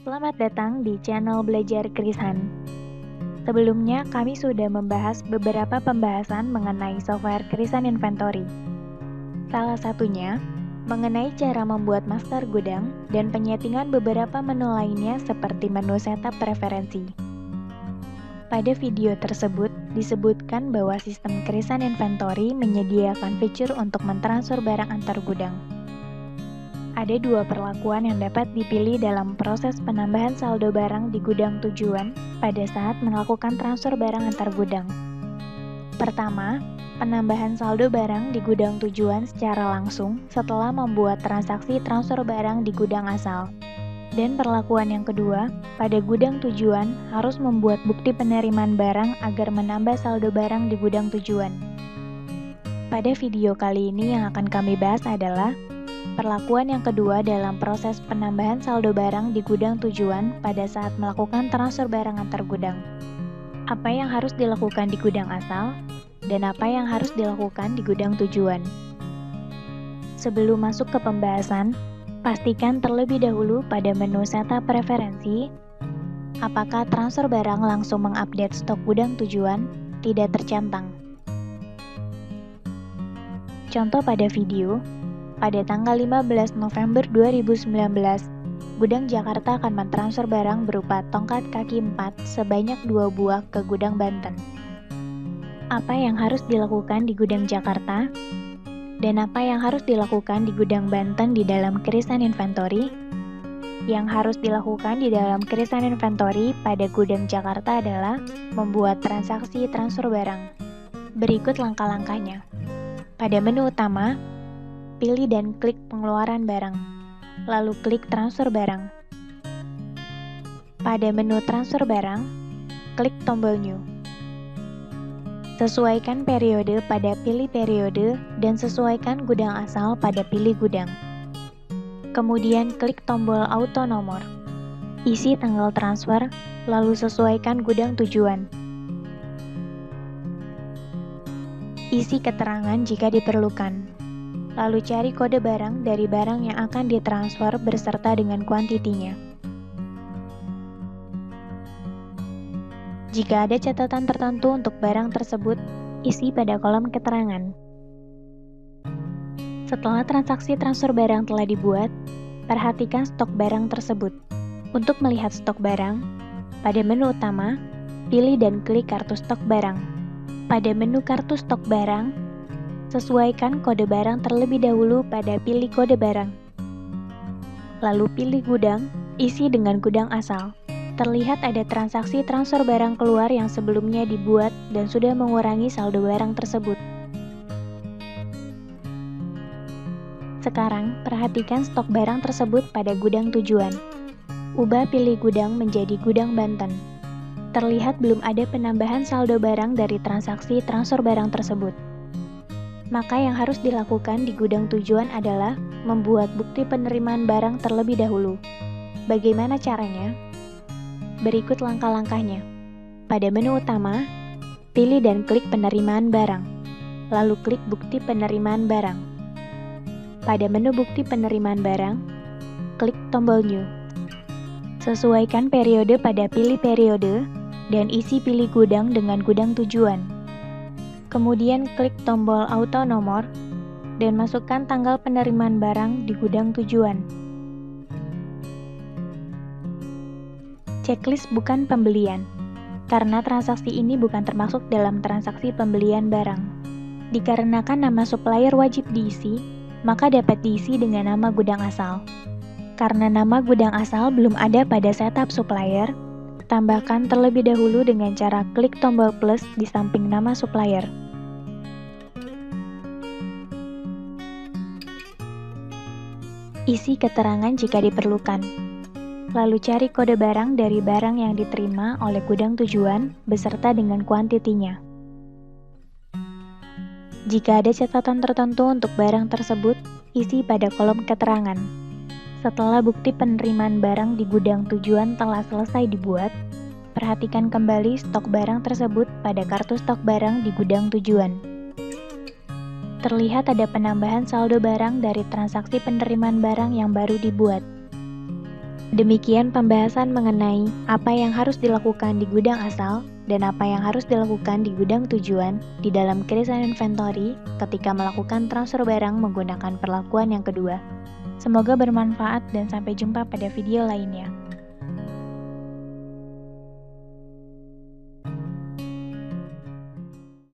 Selamat datang di channel Belajar Krisan. Sebelumnya, kami sudah membahas beberapa pembahasan mengenai software Krisan Inventory. Salah satunya, mengenai cara membuat master gudang dan penyetingan beberapa menu lainnya seperti menu setup preferensi. Pada video tersebut, disebutkan bahwa sistem Krisan Inventory menyediakan fitur untuk mentransfer barang antar gudang. Ada dua perlakuan yang dapat dipilih dalam proses penambahan saldo barang di gudang tujuan pada saat melakukan transfer barang antar gudang. Pertama, penambahan saldo barang di gudang tujuan secara langsung setelah membuat transaksi transfer barang di gudang asal. Dan perlakuan yang kedua, pada gudang tujuan harus membuat bukti penerimaan barang agar menambah saldo barang di gudang tujuan. Pada video kali ini yang akan kami bahas adalah perlakuan yang kedua dalam proses penambahan saldo barang di gudang tujuan pada saat melakukan transfer barang antar gudang. Apa yang harus dilakukan di gudang asal, dan apa yang harus dilakukan di gudang tujuan. Sebelum masuk ke pembahasan, pastikan terlebih dahulu pada menu setup preferensi, apakah transfer barang langsung mengupdate stok gudang tujuan tidak tercentang. Contoh pada video, pada tanggal 15 November 2019, Gudang Jakarta akan mentransfer barang berupa tongkat kaki 4 sebanyak 2 buah ke Gudang Banten. Apa yang harus dilakukan di Gudang Jakarta? Dan apa yang harus dilakukan di Gudang Banten di dalam Krisan Inventory? Yang harus dilakukan di dalam Krisan Inventory pada Gudang Jakarta adalah membuat transaksi transfer barang. Berikut langkah-langkahnya. Pada menu utama, pilih dan klik pengeluaran barang, lalu klik transfer barang. Pada menu transfer barang, klik tombol new. Sesuaikan periode pada pilih periode dan sesuaikan gudang asal pada pilih gudang. Kemudian klik tombol auto nomor. Isi tanggal transfer, lalu sesuaikan gudang tujuan. Isi keterangan jika diperlukan. Lalu cari kode barang dari barang yang akan ditransfer beserta dengan kuantitinya. Jika ada catatan tertentu untuk barang tersebut, isi pada kolom keterangan. Setelah transaksi transfer barang telah dibuat, perhatikan stok barang tersebut. Untuk melihat stok barang, pada menu utama, pilih dan klik kartu stok barang. Pada menu kartu stok barang, sesuaikan kode barang terlebih dahulu pada pilih kode barang. Lalu pilih gudang, isi dengan gudang asal. Terlihat ada transaksi transfer barang keluar yang sebelumnya dibuat dan sudah mengurangi saldo barang tersebut. Sekarang, perhatikan stok barang tersebut pada gudang tujuan. Ubah pilih gudang menjadi Gudang Banten. Terlihat belum ada penambahan saldo barang dari transaksi transfer barang tersebut. Maka yang harus dilakukan di gudang tujuan adalah membuat bukti penerimaan barang terlebih dahulu. Bagaimana caranya? Berikut langkah-langkahnya. Pada menu utama, pilih dan klik penerimaan barang, lalu klik bukti penerimaan barang. Pada menu bukti penerimaan barang, klik tombol new. Sesuaikan periode pada pilih periode, dan isi pilih gudang dengan gudang tujuan. Kemudian klik tombol auto nomor dan masukkan tanggal penerimaan barang di gudang tujuan. Checklist bukan pembelian, karena transaksi ini bukan termasuk dalam transaksi pembelian barang. Dikarenakan nama supplier wajib diisi, maka dapat diisi dengan nama gudang asal. Karena nama gudang asal belum ada pada setup supplier, tambahkan terlebih dahulu dengan cara klik tombol plus di samping nama supplier. Isi keterangan jika diperlukan. Lalu cari kode barang dari barang yang diterima oleh gudang tujuan beserta dengan kuantitinya. Jika ada catatan tertentu untuk barang tersebut, isi pada kolom keterangan. Setelah bukti penerimaan barang di gudang tujuan telah selesai dibuat, perhatikan kembali stok barang tersebut pada kartu stok barang di gudang tujuan. Terlihat ada penambahan saldo barang dari transaksi penerimaan barang yang baru dibuat. Demikian pembahasan mengenai apa yang harus dilakukan di gudang asal dan apa yang harus dilakukan di gudang tujuan di dalam krisan inventory ketika melakukan transfer barang menggunakan perlakuan yang kedua. Semoga bermanfaat dan sampai jumpa pada video lainnya.